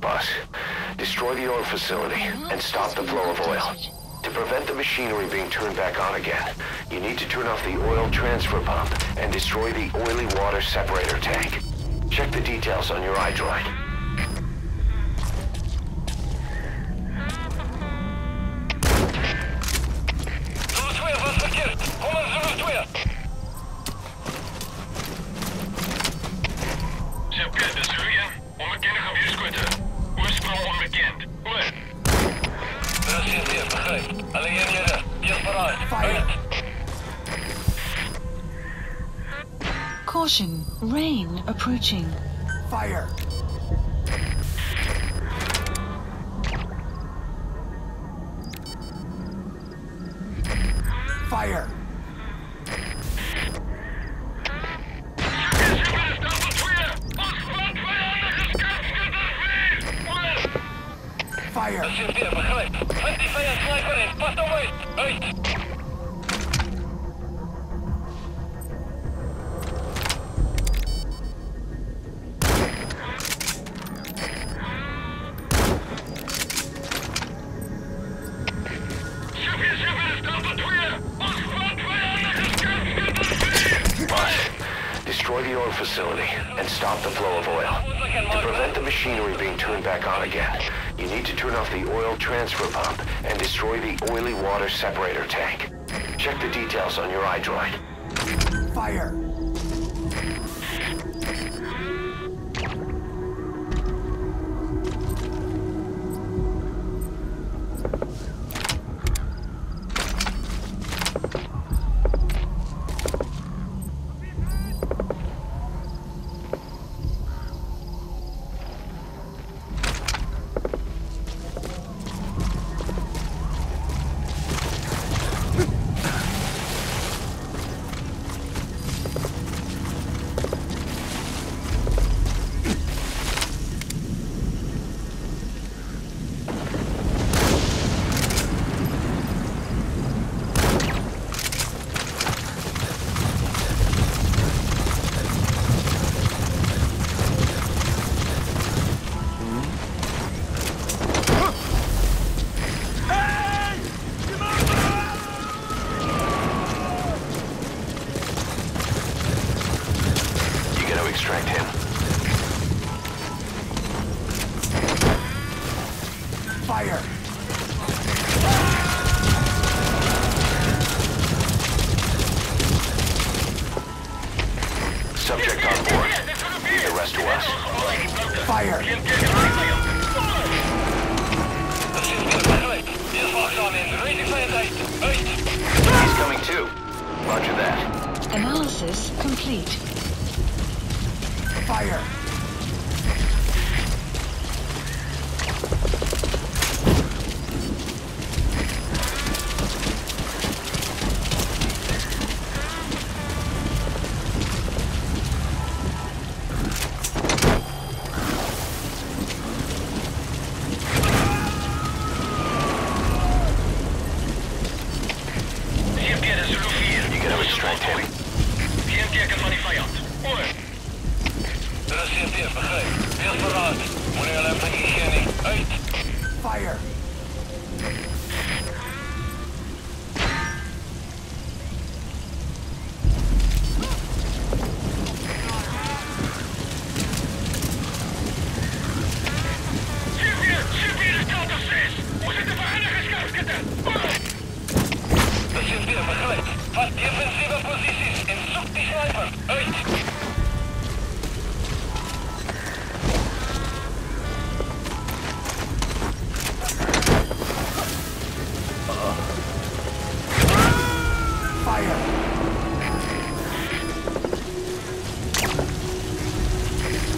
Boss. Destroy the oil facility and stop the flow of oil. To prevent the machinery being turned back on again, you need to turn off the oil transfer pump and destroy the oily water separator tank. Check the details on your iDroid. Caution, rain approaching. Fire! Fire! Fire! Destroy the oil facility and stop the flow of oil. To prevent the machinery being turned back on again, you need to turn off the oil transfer pump and destroy the oily water separator tank. Check the details on your iDroid. Fire! Extract him. Fire! Subject on board. Leave the rest to us. Fire! He's coming too. Roger that. Analysis complete. Fire! You gotta extract him. Fire!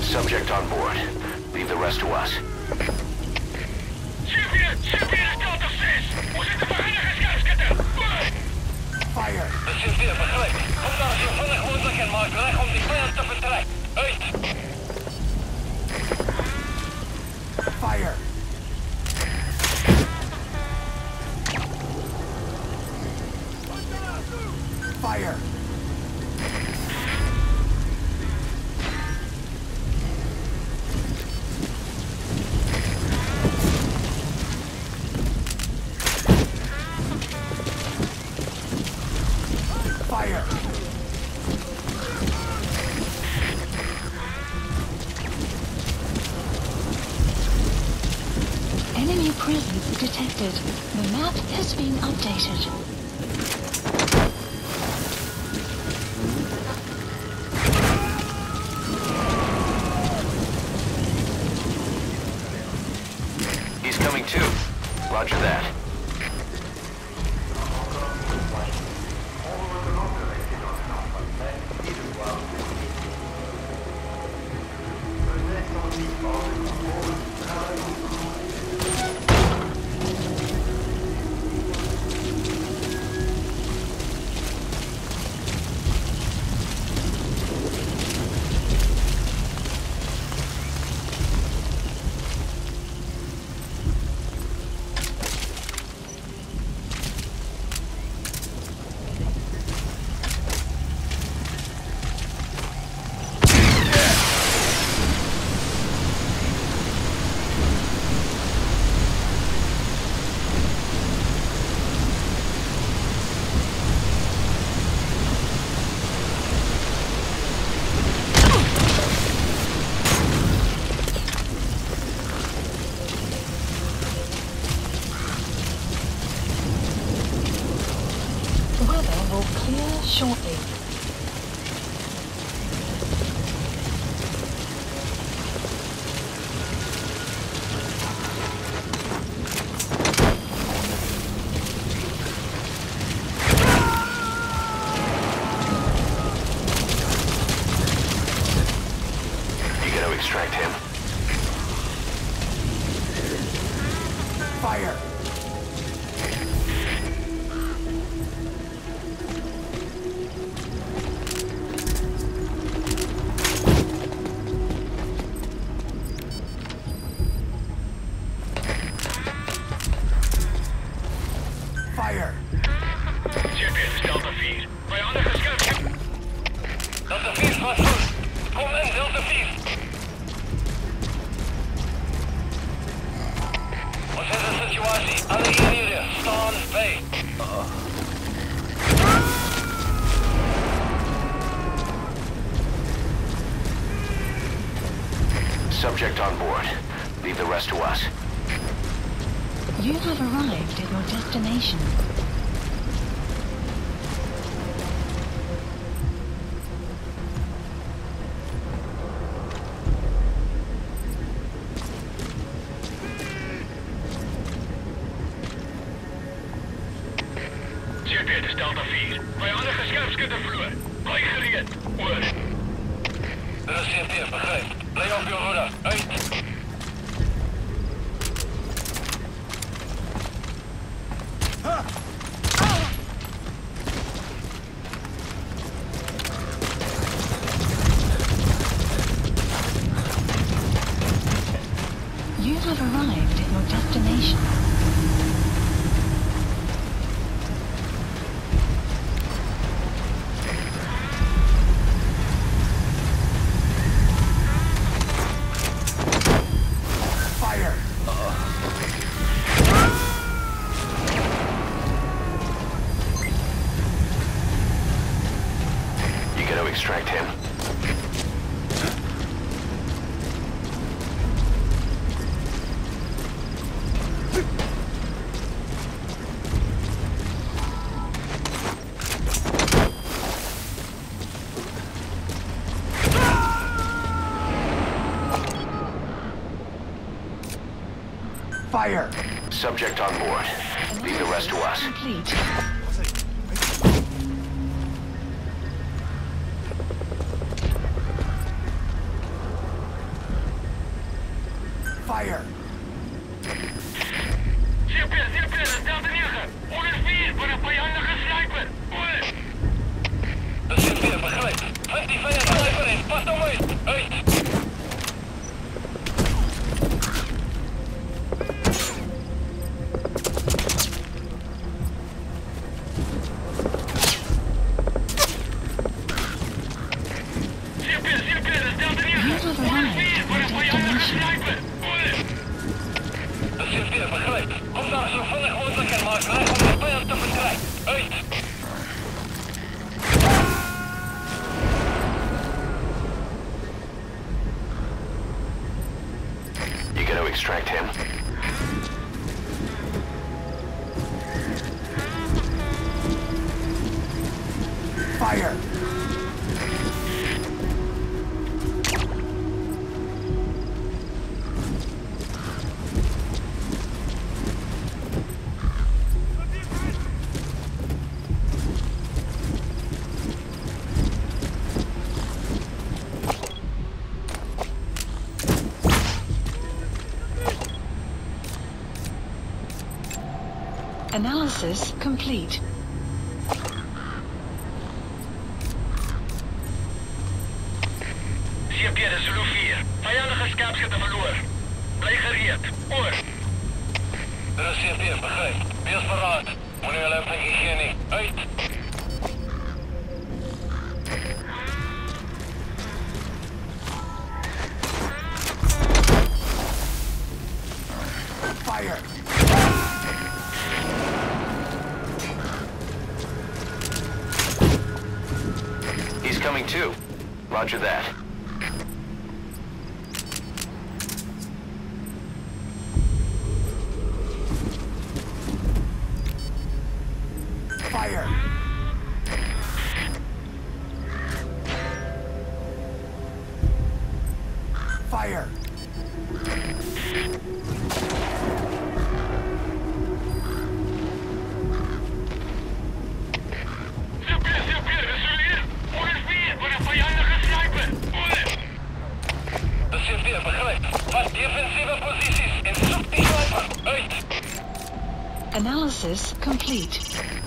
Subject on board. Leave the rest to us. Fire! Fire! Fire! Fire! Enemy presence detected. The map has been updated. He's coming too. Roger that. Weather will clear shortly. You gotta extract him. Fire! Fire! GPS Delta 4. Vijandige scherpschip. Delta 4 gaat goed. Kom in, Delta 4. Wat is de situatie? Alle eenheden staan bij. Subject on board. Leave the rest to us. You have arrived at your destination. GPS Delta 4. Vijandige scherpschuttervloer. Blijf gereed. Oor. Dit is CP, begrijp. Blijf op je route. Uit. You have arrived at your destination. Fire! You gotta extract him. Fire! Subject on board. Leave the rest to us. Complete. Fire! GPS, Delta 9. 104 voor een vijandige sniper. Oor. De CP, begrijp. Vindt die vijand sniper in. Pas op uit. Uit. GPS, Delta 9. You have arrived at your destination. De CP, begrijp. Kom daar zo vinnig mogelijk en maak reg om de vijand te verdrijven. Uit. Fire! Analysis complete. CP, de Zulu 4. Vijandige scherpschutter verloor. Blijf gereed. Oor. Er is CP, begrijp. Wees verraad. Wanneer je loopt, denk ik geen niet. Uit. Fire! He's coming too. Roger that. Fire! Fire! Analysis complete.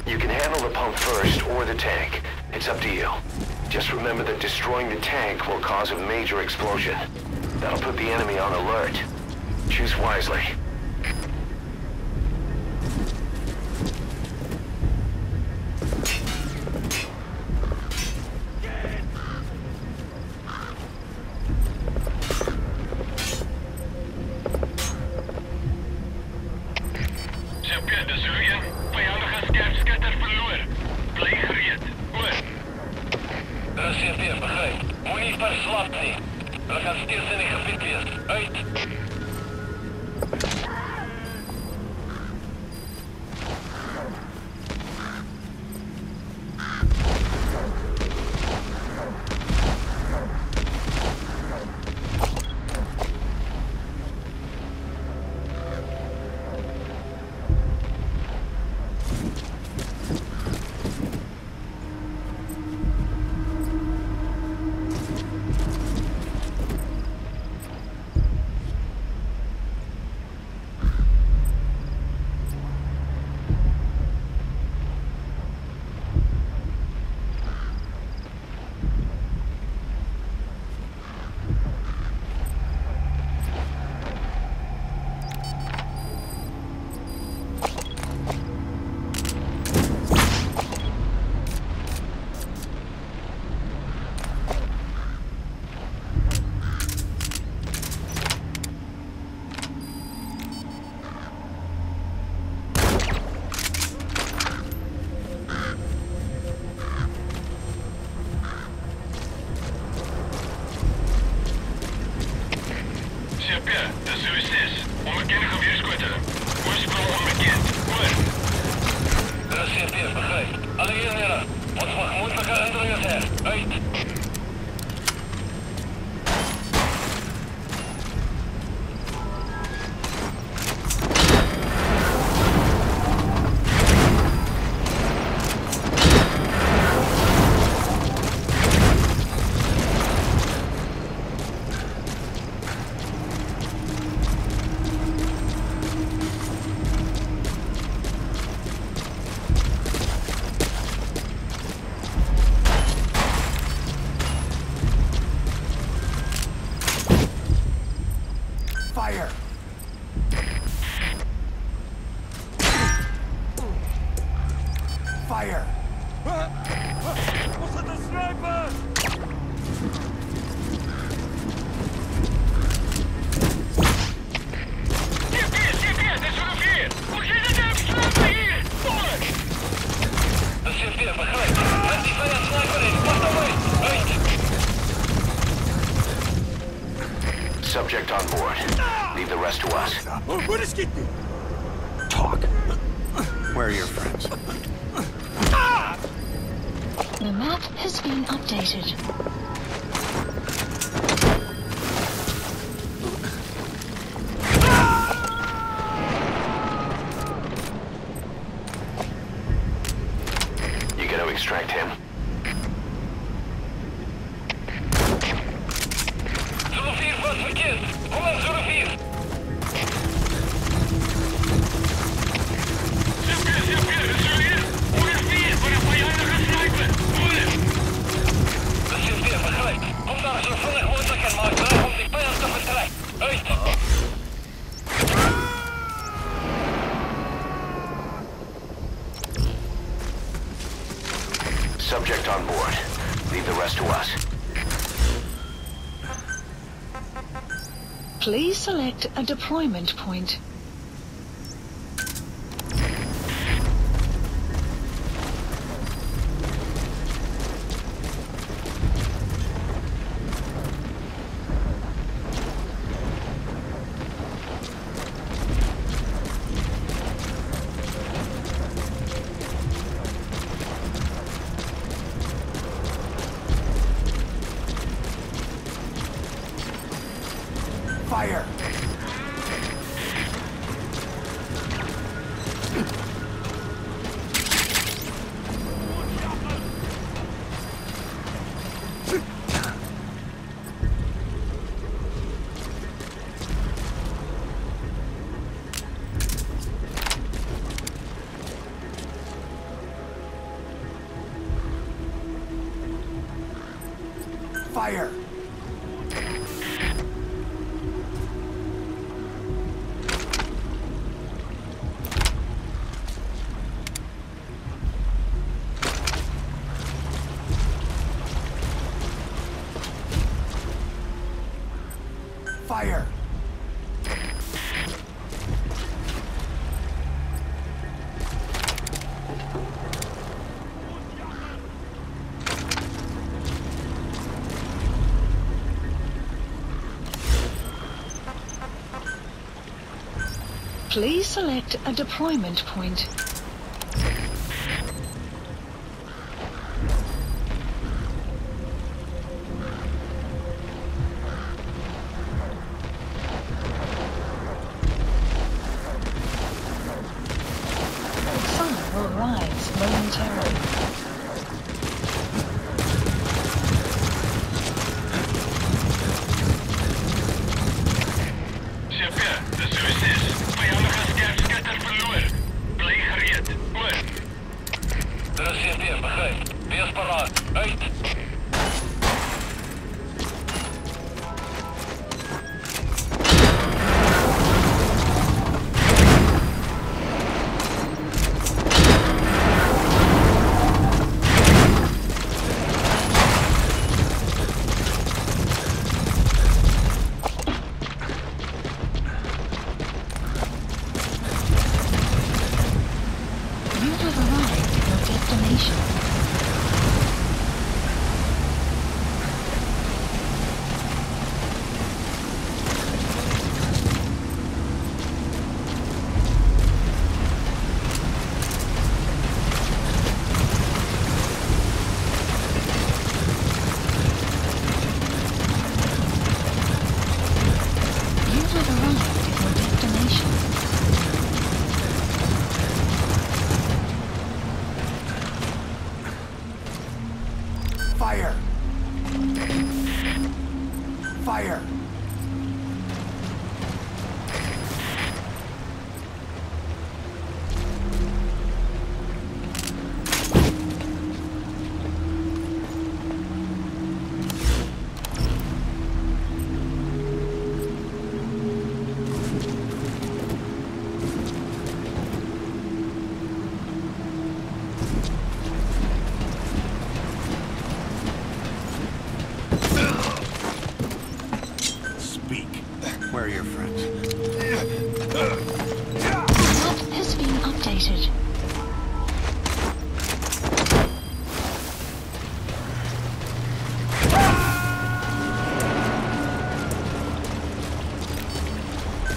You can handle the pump first or the tank. It's up to you. Just remember that destroying the tank will cause a major explosion. That'll put the enemy on alert. Choose wisely. Fire! Fire! Was het een sniper? CP, dat is er nog hier! Hoe zit het daar? Sniper hier! Voor! De CP, begrijp. Met die vijand sniper in, pas dan mee! Uit! Subject on board. Leave the rest to us. Talk. Where are your friends? The map has been updated. You gonna extract him? Zulu 4 was verkeerd. Kom aan, Zulu 4. Super, is er hier? 104 voor een vijandige sniper. Moeilijk. De CP begrijpt. Kom daar zo vlug mogelijk en maak draag om die vijand te vertrekken. Uit. Subject on board. Leave the rest to us. Please select a deployment point. Fire! Fire! Fire! Please select a deployment point. Sun will rise momentarily. CP, de Suïcis. Vijandige scherpschutter verloor. Blijf gereed. Oor. De CP begrijpt. Wees paraat. Uit. You have arrived at your destination. You have arrived at your destination. Fire! Fire! Speak. Where are your friends? The map has been updated.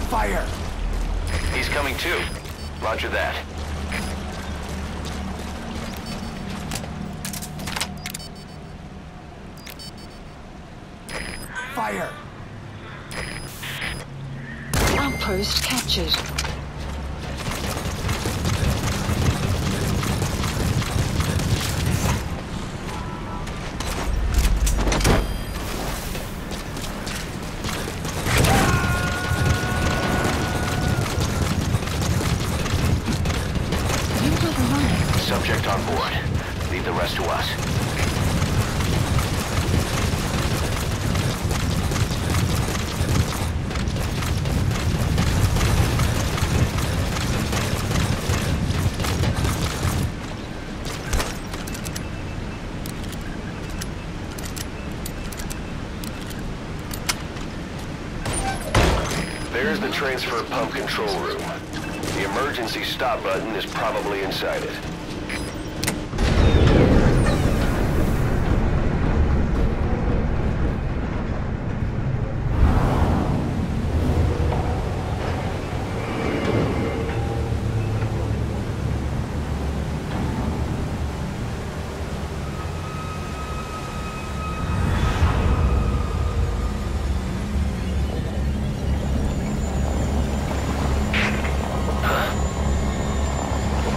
Fire! He's coming too. Roger that. Fire! Outpost captured. You have arrived. Subject on board. Leave the rest to us. There's the transfer pump control room. The emergency stop button is probably inside it.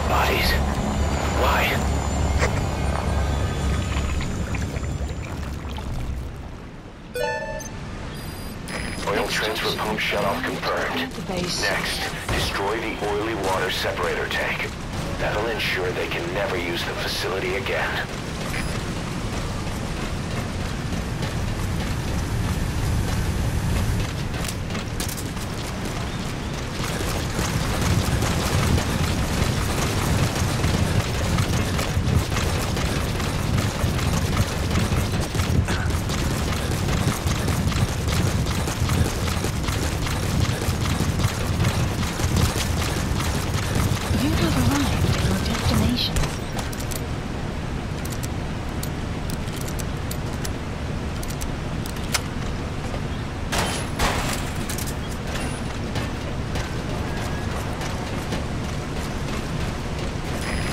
Bodies? Why? Oil transfer pump shutoff confirmed. The base. Next, destroy the oily water separator tank. That'll ensure they can never use the facility again. You have arrived at your destination.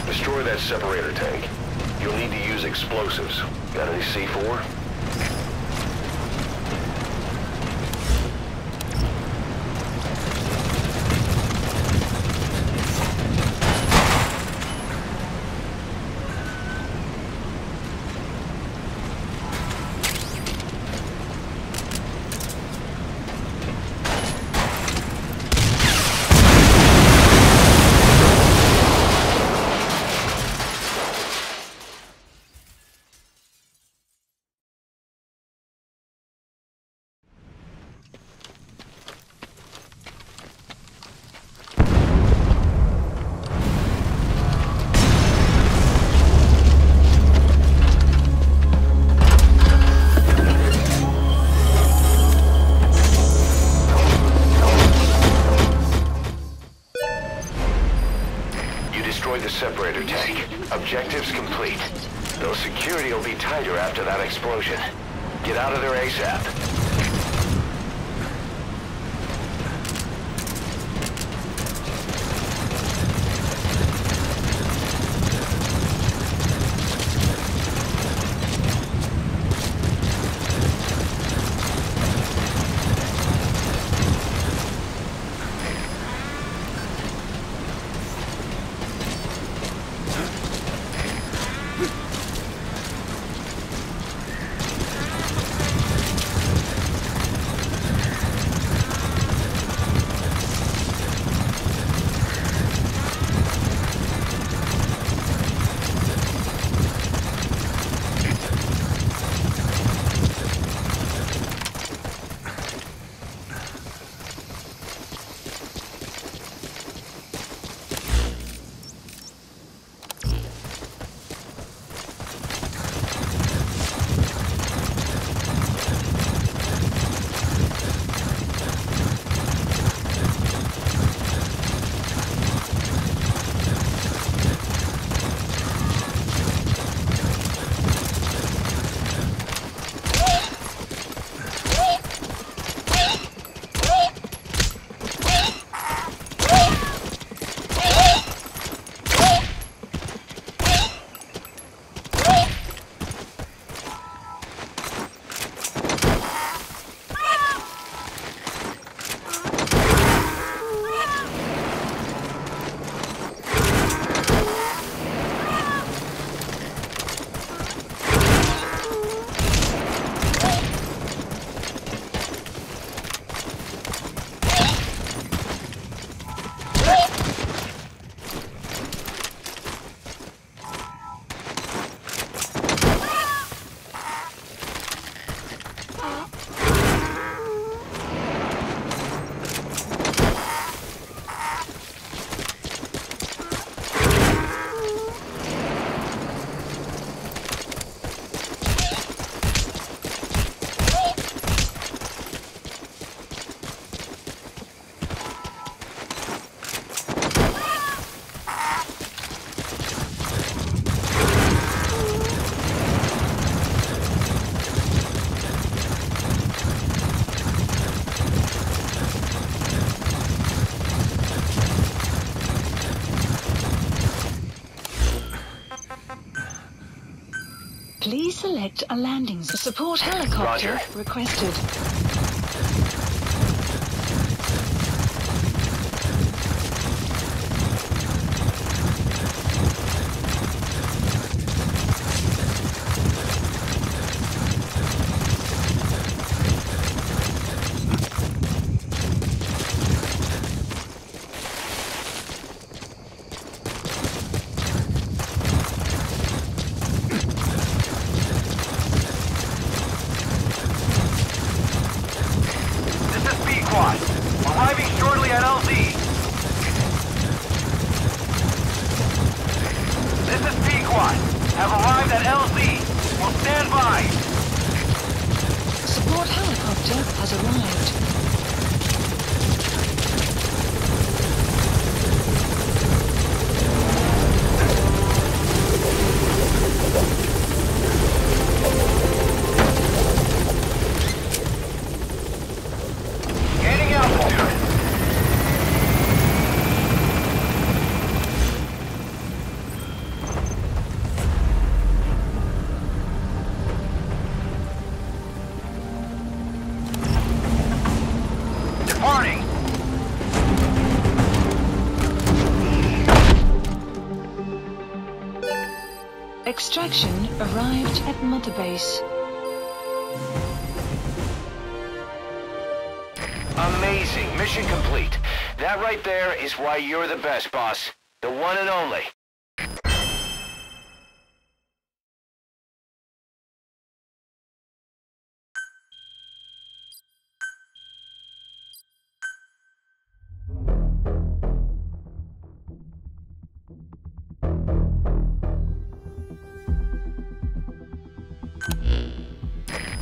Destroy that separator tank. You'll need to use explosives. Got any C4? Destroy the separator tank. Objectives complete. Though security will be tighter after that explosion. Get out of there ASAP. Please select a landing zone. Support helicopter Roger. requested. Arriving shortly at LZ. This is P-Quad. Have arrived at LZ. Will stand by. Support helicopter has arrived. Gaining altitude. Departing. Extraction arrived at Mother Base. Amazing. Mission complete. That right there is why you're the best, boss. The one and only.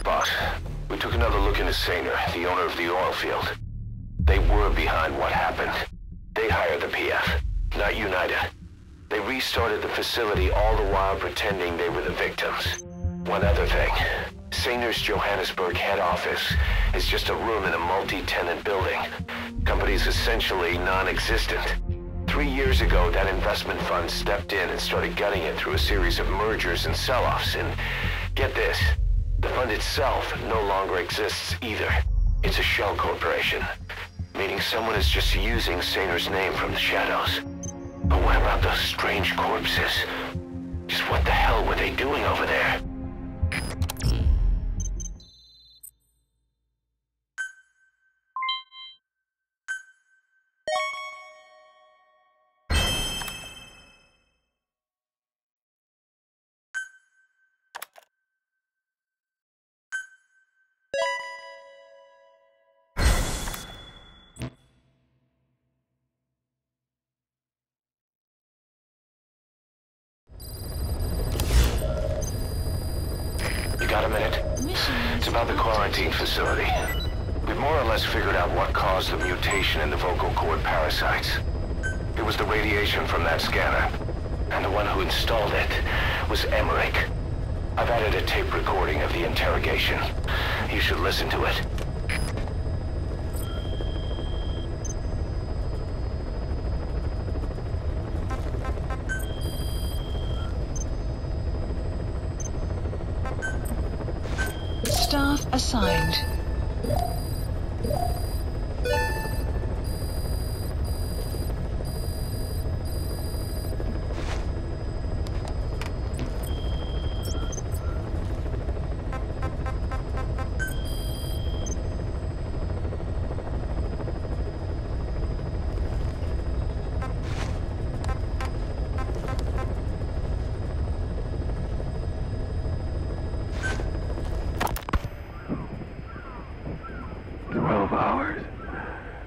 Boss, we took another look into Saner, the owner of the oil field. They were behind what happened. They hired the PF, not United. They restarted the facility all the while pretending they were the victims. One other thing. Saner's Johannesburg head office is just a room in a multi-tenant building. Company's essentially non-existent. 3 years ago, that investment fund stepped in and started gutting it through a series of mergers and sell-offs. And get this, the fund itself no longer exists either. It's a shell corporation, meaning someone is just using Saner's name from the shadows. But what about those strange corpses? Just what the hell were they doing over there? Got a minute? It's about the quarantine facility. We've more or less figured out what caused the mutation in the vocal cord parasites. It was the radiation from that scanner. And the one who installed it was Emmerich. I've added a tape recording of the interrogation. You should listen to it. Staff assigned.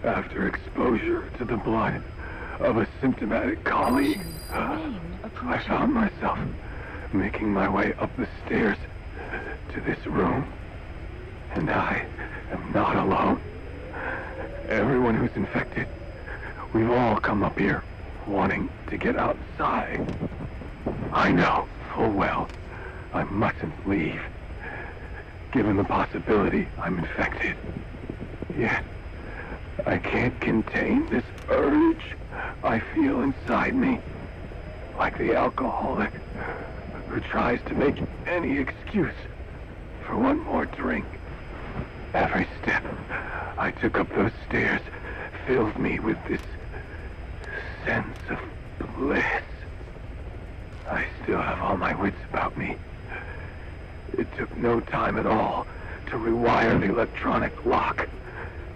After exposure to the blood of a symptomatic colleague, I found myself making my way up the stairs to this room. And I am not alone. Everyone who's infected, we've all come up here wanting to get outside. I know full well I mustn't leave, given the possibility I'm infected. Yet, I can't contain this urge I feel inside me, like the alcoholic who tries to make any excuse for one more drink. Every step I took up those stairs filled me with this sense of bliss. I still have all my wits about me. It took no time at all to rewire the electronic lock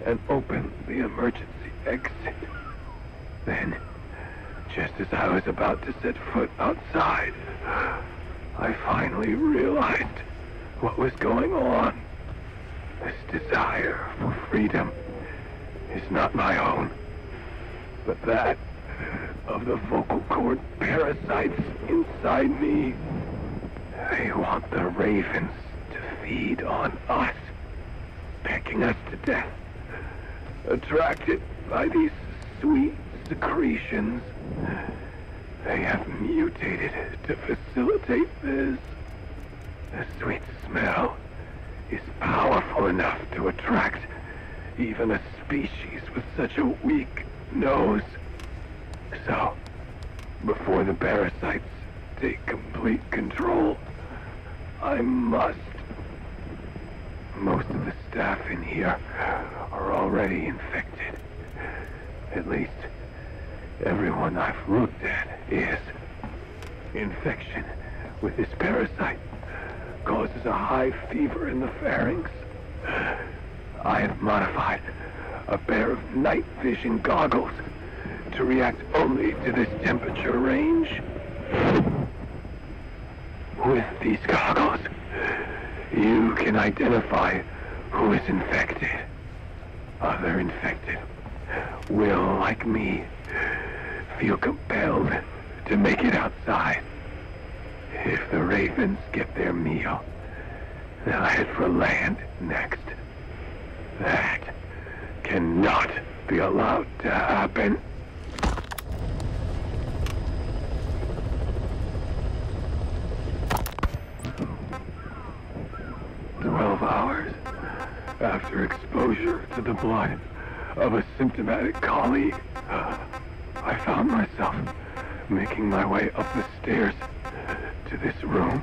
and open the emergency exit. Then, just as I was about to set foot outside, I finally realized what was going on. This desire for freedom is not my own, but that of the vocal cord parasites inside me. They want the ravens to feed on us, pecking us to death, attracted by these sweet secretions. They have mutated to facilitate this. The sweet smell is powerful enough to attract even a species with such a weak nose. So, before the parasites take complete control, I must. Most of the staff in here are already infected. At least, everyone I've looked at is. Infection with this parasite causes a high fever in the pharynx. I have modified a pair of night vision goggles to react only to this temperature range. With these goggles, you can identify who is infected. Other infected will, like me, feel compelled to make it outside. If the ravens get their meal, they'll head for land next. That cannot be allowed to happen. 12 hours after exposure to the blood of a symptomatic colleague, I found myself making my way up the stairs to this room.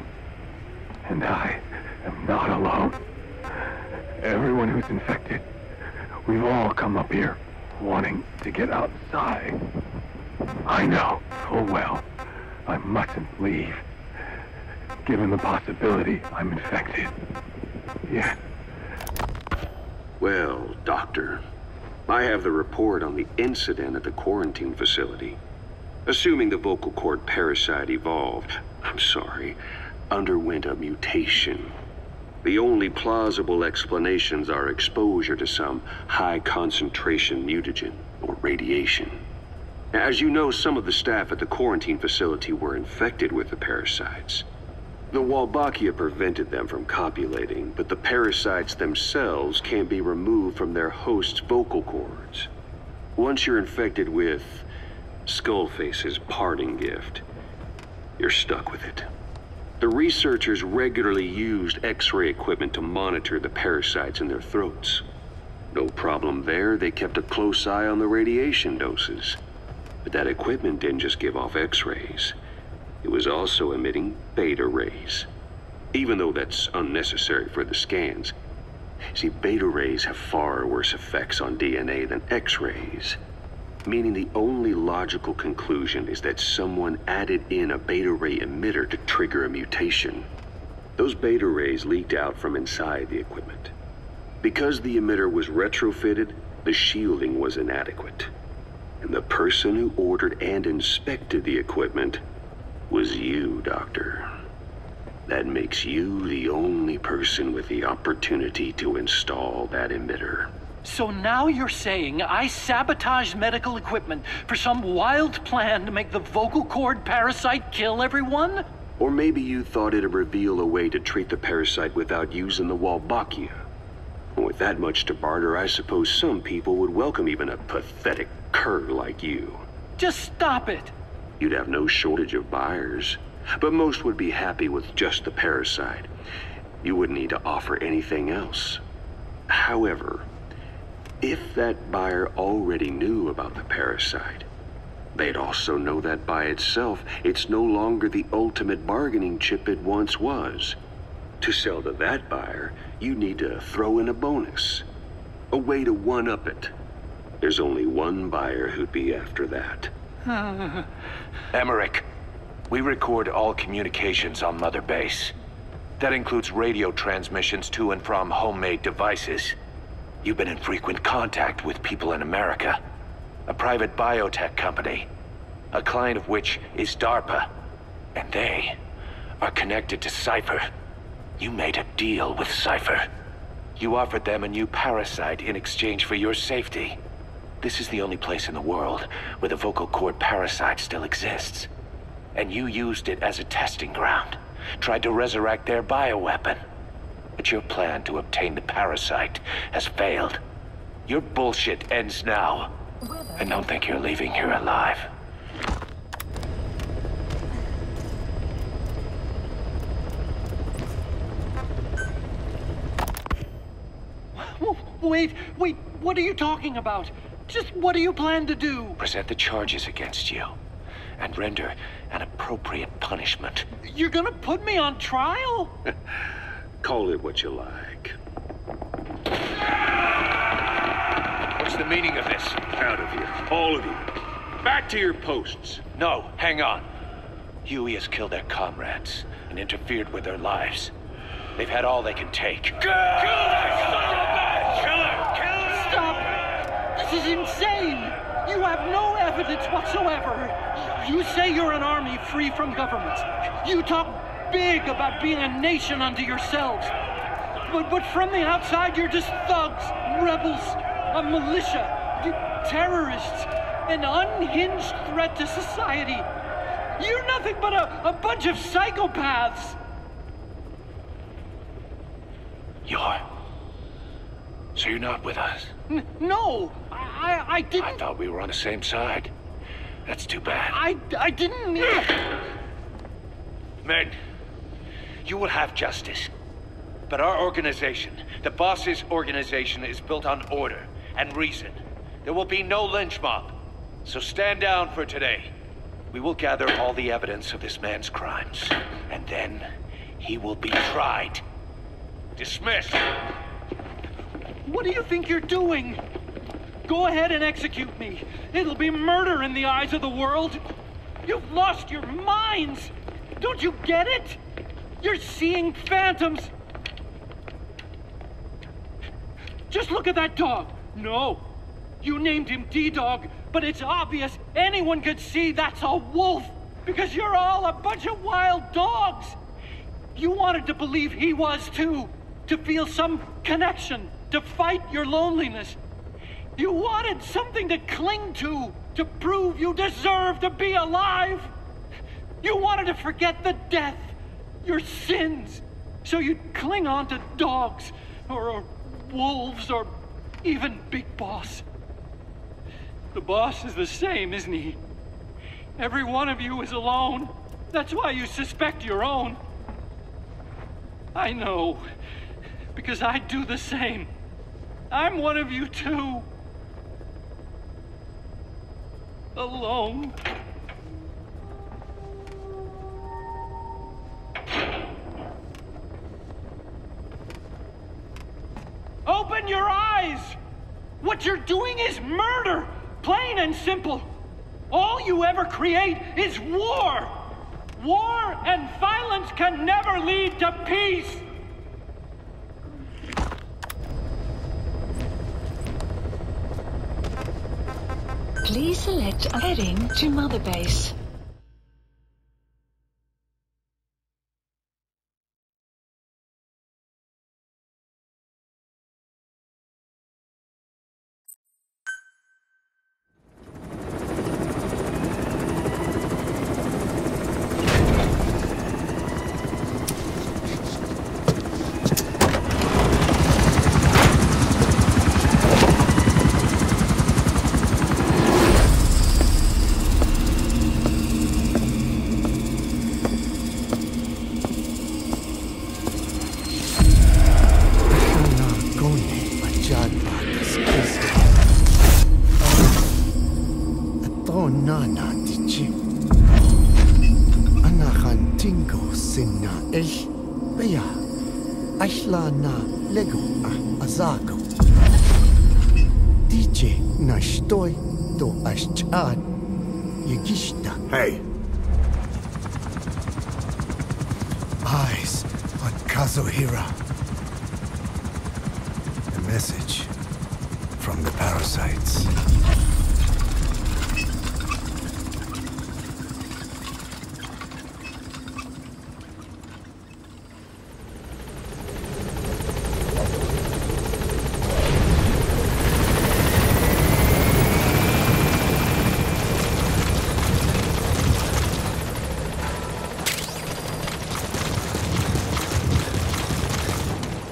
And I am not alone. Everyone who's infected, we've all come up here wanting to get outside. I know full well I mustn't leave, given the possibility I'm infected. Yet. Well, Doctor, I have the report on the incident at the quarantine facility. Assuming the vocal cord parasite underwent a mutation. The only plausible explanations are exposure to some high-concentration mutagen or radiation. As you know, some of the staff at the quarantine facility were infected with the parasites. The Wolbachia prevented them from copulating, but the parasites themselves can't be removed from their host's vocal cords. Once you're infected with Skullface's parting gift, you're stuck with it. The researchers regularly used X-ray equipment to monitor the parasites in their throats. No problem there, they kept a close eye on the radiation doses. But that equipment didn't just give off X-rays. It was also emitting beta rays, even though that's unnecessary for the scans. See, beta rays have far worse effects on DNA than X-rays, meaning the only logical conclusion is that someone added in a beta ray emitter to trigger a mutation. Those beta rays leaked out from inside the equipment. Because the emitter was retrofitted, the shielding was inadequate. And the person who ordered and inspected the equipment was you, Doctor. That makes you the only person with the opportunity to install that emitter. So now you're saying I sabotaged medical equipment for some wild plan to make the vocal cord parasite kill everyone? Or maybe you thought it'd reveal a way to treat the parasite without using the Wolbachia. With that much to barter, I suppose some people would welcome even a pathetic cur like you. Just stop it! You'd have no shortage of buyers, but most would be happy with just the parasite. You wouldn't need to offer anything else. However, if that buyer already knew about the parasite, They'd also know that by itself, it's no longer the ultimate bargaining chip it once was. To sell to that buyer, you need to throw in a bonus. A way to one-up it. There's only one buyer who'd be after that. Emmerich, we record all communications on Mother Base. That includes radio transmissions to and from homemade devices. You've been in frequent contact with people in America. A private biotech company. A client of which is DARPA. And they are connected to Cypher. You made a deal with Cypher. You offered them a new parasite in exchange for your safety. This is the only place in the world where the vocal cord parasite still exists. And you used it as a testing ground. Tried to resurrect their bioweapon. But your plan to obtain the parasite has failed. Your bullshit ends now. And don't think you're leaving here alive. Wait, what are you talking about? Just what do you plan to do? Present the charges against you. And render an appropriate punishment. You're gonna put me on trial? Call it what you like. What's the meaning of this? Out of here, all of you. Back to your posts. No, hang on. Huey has killed their comrades and interfered with their lives. They've had all they can take. Kill that son of a bitch! Kill her! Stop! This is insane! You have no evidence whatsoever. You say you're an army free from governments. You talk big about being a nation unto yourselves. But from the outside, you're just thugs, rebels, a militia, terrorists, an unhinged threat to society. You're nothing but a bunch of psychopaths. So you're not with us? No, I didn't. I thought we were on the same side. That's too bad. I didn't mean... Men, you will have justice. But our organization, the boss's organization, is built on order and reason. There will be no lynch mob. So stand down for today. We will gather all the evidence of this man's crimes. And then he will be tried. Dismissed. What do you think you're doing? Go ahead and execute me. It'll be murder in the eyes of the world. You've lost your minds. Don't you get it? You're seeing phantoms. Just look at that dog. No, you named him D-Dog, but it's obvious anyone could see that's a wolf because you're all a bunch of wild dogs. You wanted to believe he was too, to feel some connection, to fight your loneliness. You wanted something to cling to prove you deserve to be alive. You wanted to forget the death, your sins, so you'd cling on to dogs, or wolves, or even Big Boss. The boss is the same, isn't he? Every one of you is alone. That's why you suspect your own. I know, because I do the same. I'm one of you too. Alone. Open your eyes! What you're doing is murder! Plain and simple. All you ever create is war! War and violence can never lead to peace! Please select a heading to Mother Base. ish bia ashla na lego azago DJ na stoy do ashchad yagishta. Hey. Eyes on Kazuhira. A message from the parasites.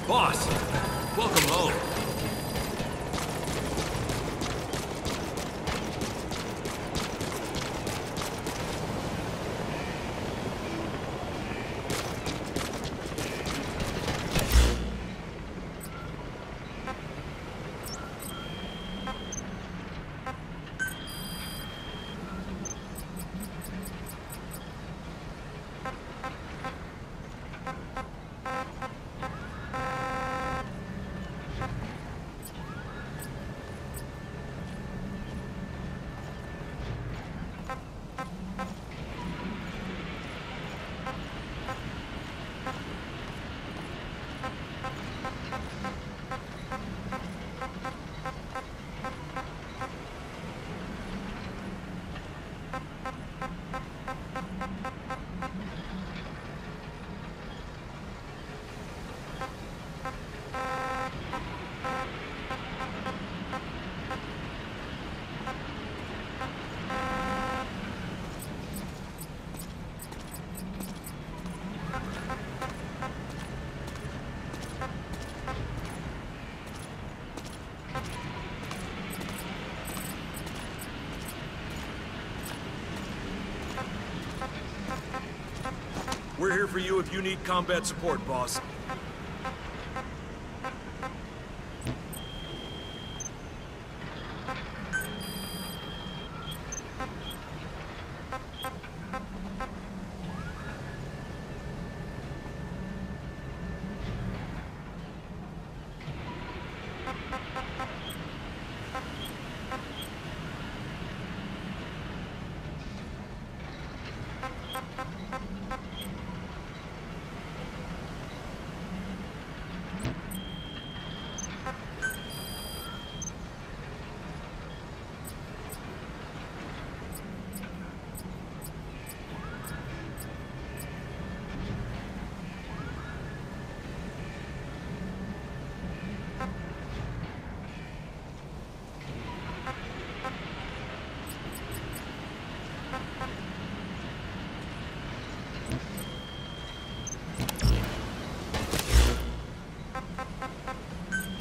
Boss, welcome home. We're here for you if you need combat support, boss.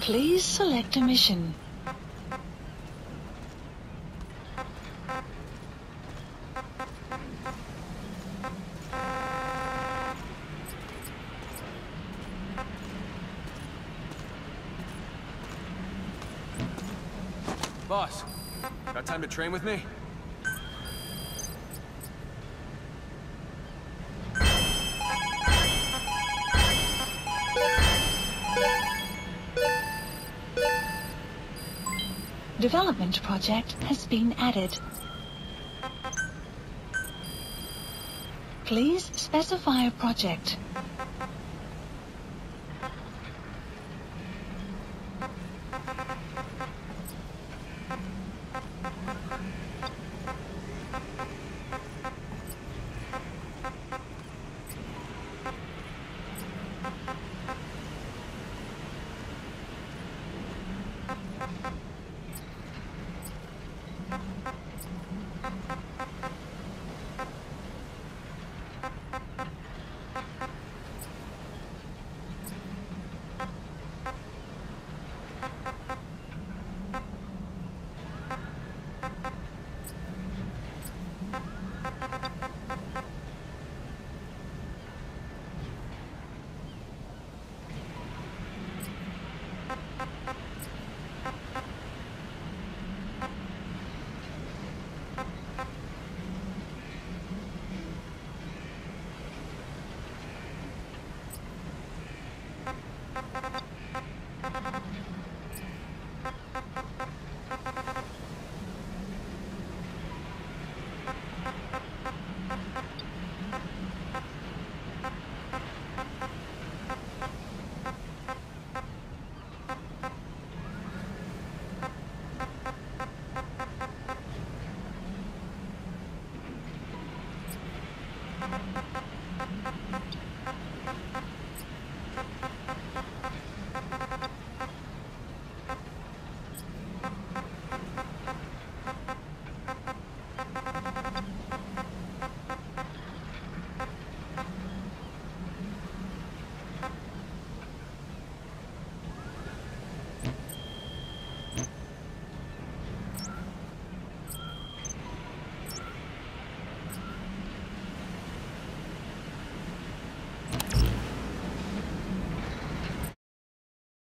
Please select a mission. Boss, got time to train with me? Development project has been added. Please specify a project.